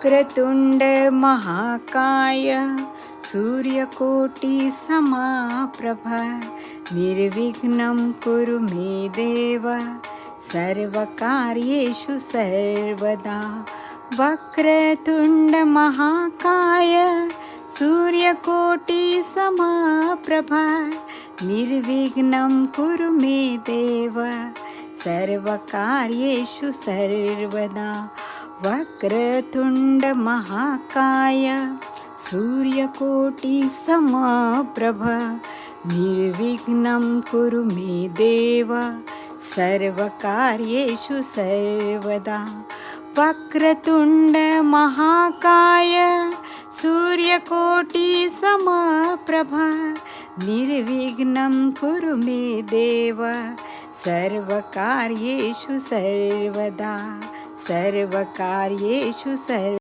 वक्रतुण्ड महाकाय सूर्यकोटि समाप्रभ निर्विघ्नं कुरु मे देव सर्वकार्येषु सर्वदा। वक्रतुण्ड महाकाय सूर्यकोटि समाप्रभ निर्विघ्नं कुरु मे देव सर्वकार्येषु सर्वदा। वक्रतुण्ड महाकाय सूर्यकोटि समप्रभ निर्विघ्नं कुरु मे देव सर्वकार्येषु सर्वदा। वक्रतुण्ड महाकाय सूर्यकोटि समप्रभ निर्विघ्नं कुरु मे देव सर्वकार्येषु सर्वदा। सर्वकार्येषु